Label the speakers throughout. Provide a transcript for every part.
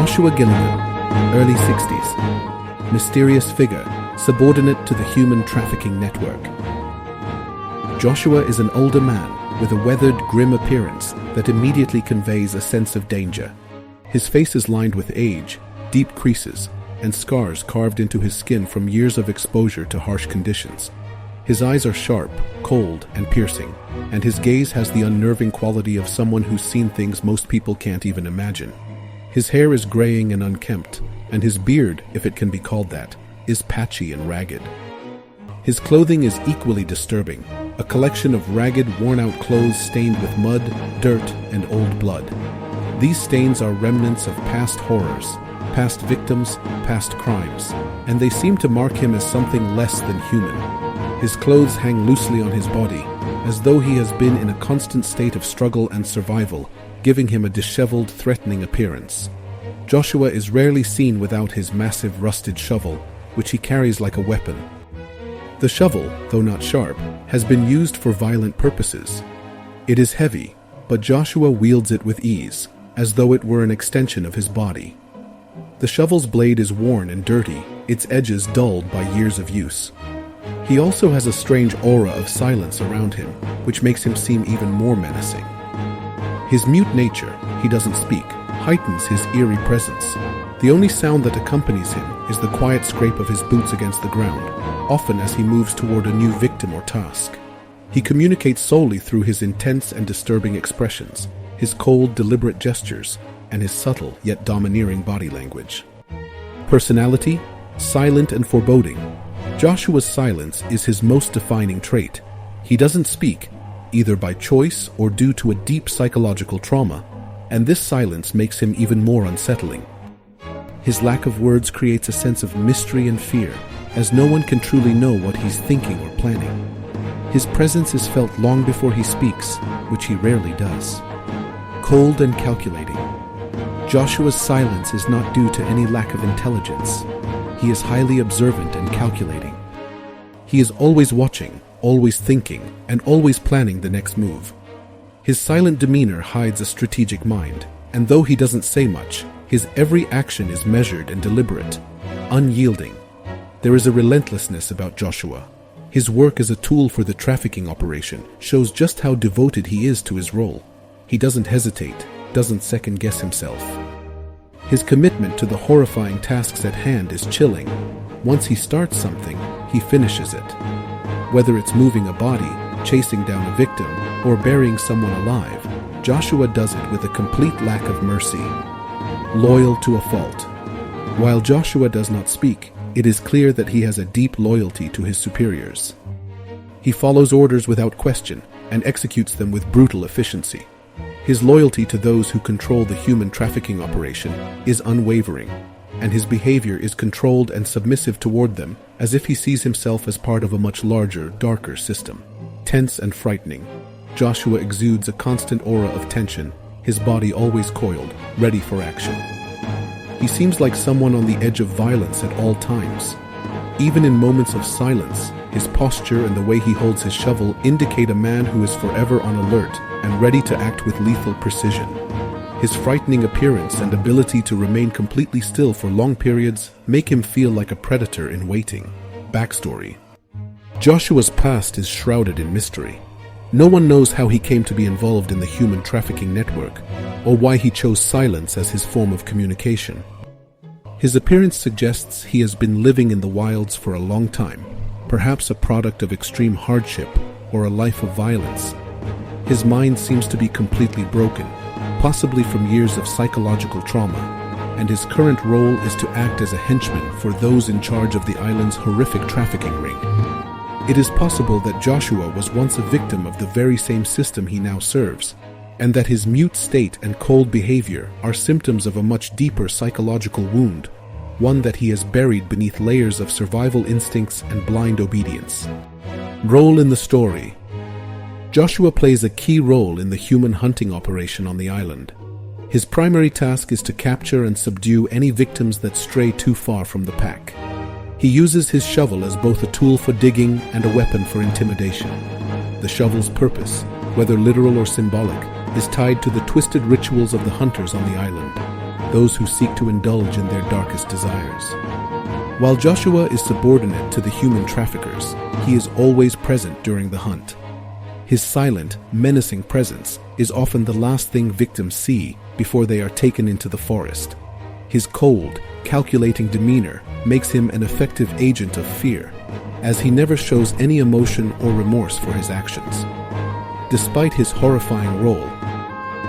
Speaker 1: Joshua Gilligan, early 60s. Mysterious figure, subordinate to the human trafficking network. Joshua is an older man with a weathered, grim appearance that immediately conveys a sense of danger. His face is lined with age, deep creases, and scars carved into his skin from years of exposure to harsh conditions. His eyes are sharp, cold, and piercing, and his gaze has the unnerving quality of someone who's seen things most people can't even imagine. His hair is graying and unkempt, and his beard, if it can be called that, is patchy and ragged. His clothing is equally disturbing, a collection of ragged, worn-out clothes stained with mud, dirt, and old blood. These stains are remnants of past horrors, past victims, past crimes, and they seem to mark him as something less than human. His clothes hang loosely on his body, as though he has been in a constant state of struggle and survival, giving him a disheveled, threatening appearance. Joshua is rarely seen without his massive rusted shovel, which he carries like a weapon. The shovel, though not sharp, has been used for violent purposes. It is heavy, but Joshua wields it with ease, as though it were an extension of his body. The shovel's blade is worn and dirty, its edges dulled by years of use. He also has a strange aura of silence around him, which makes him seem even more menacing. His mute nature, he doesn't speak, heightens his eerie presence. The only sound that accompanies him is the quiet scrape of his boots against the ground, often as he moves toward a new victim or task. He communicates solely through his intense and disturbing expressions, his cold, deliberate gestures, and his subtle yet domineering body language. Personality? Silent and foreboding. Joshua's silence is his most defining trait. He doesn't speak, either by choice or due to a deep psychological trauma, and this silence makes him even more unsettling. His lack of words creates a sense of mystery and fear, as no one can truly know what he's thinking or planning. His presence is felt long before he speaks, which he rarely does. Cold and calculating. Joshua's silence is not due to any lack of intelligence. He is highly observant and calculating. He is always watching, always thinking, and always planning the next move. His silent demeanor hides a strategic mind, and though he doesn't say much, his every action is measured and deliberate, unyielding. There is a relentlessness about Joshua. His work as a tool for the trafficking operation shows just how devoted he is to his role. He doesn't hesitate, doesn't second-guess himself. His commitment to the horrifying tasks at hand is chilling. Once he starts something, he finishes it. Whether it's moving a body, chasing down a victim, or burying someone alive, Joshua does it with a complete lack of mercy. Loyal to a fault. While Joshua does not speak, it is clear that he has a deep loyalty to his superiors. He follows orders without question and executes them with brutal efficiency. His loyalty to those who control the human trafficking operation is unwavering, and his behavior is controlled and submissive toward them, as if he sees himself as part of a much larger, darker system. Tense and frightening, Joshua exudes a constant aura of tension, his body always coiled, ready for action. He seems like someone on the edge of violence at all times. Even in moments of silence, his posture and the way he holds his shovel indicate a man who is forever on alert and ready to act with lethal precision. His frightening appearance and ability to remain completely still for long periods make him feel like a predator in waiting. Backstory. Joshua's past is shrouded in mystery. No one knows how he came to be involved in the human trafficking network, or why he chose silence as his form of communication. His appearance suggests he has been living in the wilds for a long time, perhaps a product of extreme hardship or a life of violence. His mind seems to be completely broken, possibly from years of psychological trauma, and his current role is to act as a henchman for those in charge of the island's horrific trafficking ring. It is possible that Joshua was once a victim of the very same system he now serves, and that his mute state and cold behavior are symptoms of a much deeper psychological wound, one that he has buried beneath layers of survival instincts and blind obedience. Role in the story. Joshua plays a key role in the human hunting operation on the island. His primary task is to capture and subdue any victims that stray too far from the pack. He uses his shovel as both a tool for digging and a weapon for intimidation. The shovel's purpose, whether literal or symbolic, is tied to the twisted rituals of the hunters on the island. those who seek to indulge in their darkest desires. While Joshua is subordinate to the human traffickers, he is always present during the hunt. His silent, menacing presence is often the last thing victims see before they are taken into the forest. His cold, calculating demeanor makes him an effective agent of fear, as he never shows any emotion or remorse for his actions. Despite his horrifying role,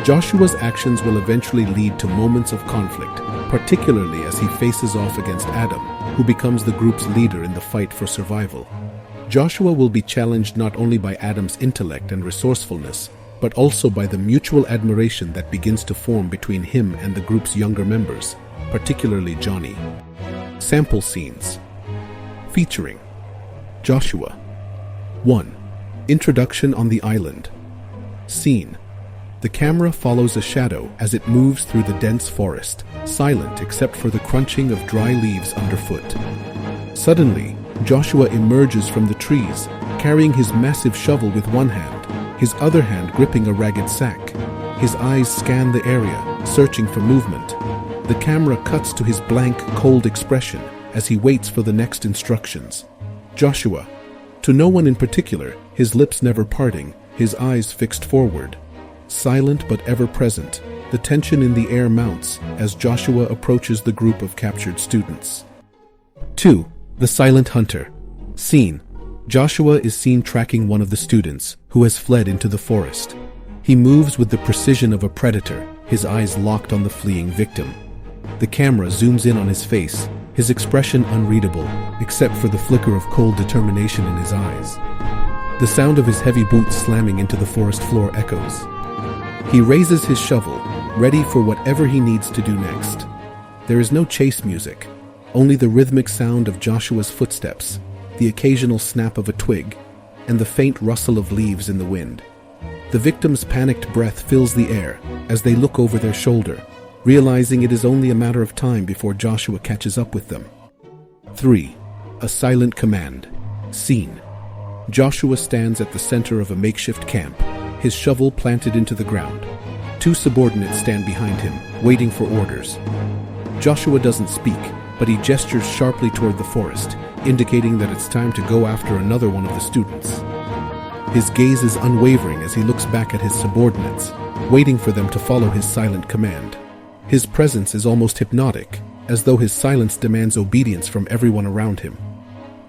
Speaker 1: Joshua's actions will eventually lead to moments of conflict, particularly as he faces off against Adam, who becomes the group's leader in the fight for survival. Joshua will be challenged not only by Adam's intellect and resourcefulness, but also by the mutual admiration that begins to form between him and the group's younger members, particularly Johnny. Sample scenes featuring Joshua. 1. Introduction on the island. Scene. The camera follows a shadow as it moves through the dense forest, silent except for the crunching of dry leaves underfoot. Suddenly, Joshua emerges from the trees, carrying his massive shovel with one hand, his other hand gripping a ragged sack. His eyes scan the area, searching for movement. The camera cuts to his blank, cold expression as he waits for the next instructions. Joshua. To no one in particular, his lips never parting, his eyes fixed forward. Silent but ever present, the tension in the air mounts as Joshua approaches the group of captured students. 2. The Silent Hunter. Scene. Joshua is seen tracking one of the students, who has fled into the forest. He moves with the precision of a predator, his eyes locked on the fleeing victim. The camera zooms in on his face, his expression unreadable, except for the flicker of cold determination in his eyes. The sound of his heavy boots slamming into the forest floor echoes. He raises his shovel, ready for whatever he needs to do next. There is no chase music, only the rhythmic sound of Joshua's footsteps, the occasional snap of a twig, and the faint rustle of leaves in the wind. The victim's panicked breath fills the air as they look over their shoulder, realizing it is only a matter of time before Joshua catches up with them. 3. A Silent Command. Scene. Joshua stands at the center of a makeshift camp, his shovel planted into the ground. 2 subordinates stand behind him, waiting for orders. Joshua doesn't speak, but he gestures sharply toward the forest, indicating that it's time to go after another one of the students. His gaze is unwavering as he looks back at his subordinates, waiting for them to follow his silent command. His presence is almost hypnotic, as though his silence demands obedience from everyone around him.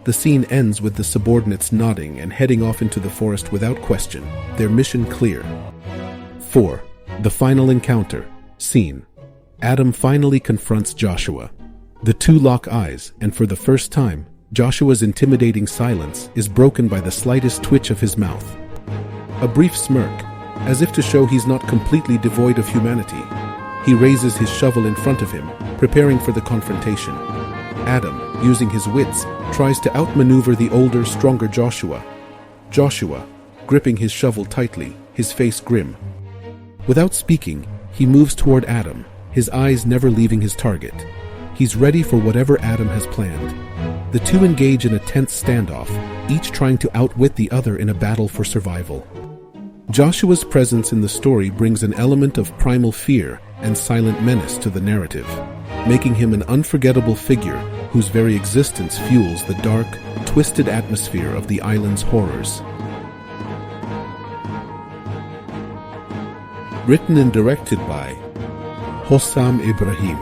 Speaker 1: The scene ends with the subordinates nodding and heading off into the forest without question, their mission clear. 4. The Final Encounter. Scene. Adam finally confronts Joshua. The 2 lock eyes, and for the first time, Joshua's intimidating silence is broken by the slightest twitch of his mouth. A brief smirk, as if to show he's not completely devoid of humanity. He raises his shovel in front of him, preparing for the confrontation. Adam, using his wits, tries to outmaneuver the older, stronger Joshua. Joshua, gripping his shovel tightly, his face grim. Without speaking, he moves toward Adam, his eyes never leaving his target. He's ready for whatever Adam has planned. The 2 engage in a tense standoff, each trying to outwit the other in a battle for survival. Joshua's presence in the story brings an element of primal fear and silent menace to the narrative, making him an unforgettable figure whose very existence fuels the dark, twisted atmosphere of the island's horrors. Written and directed by Hosam Ibrahim.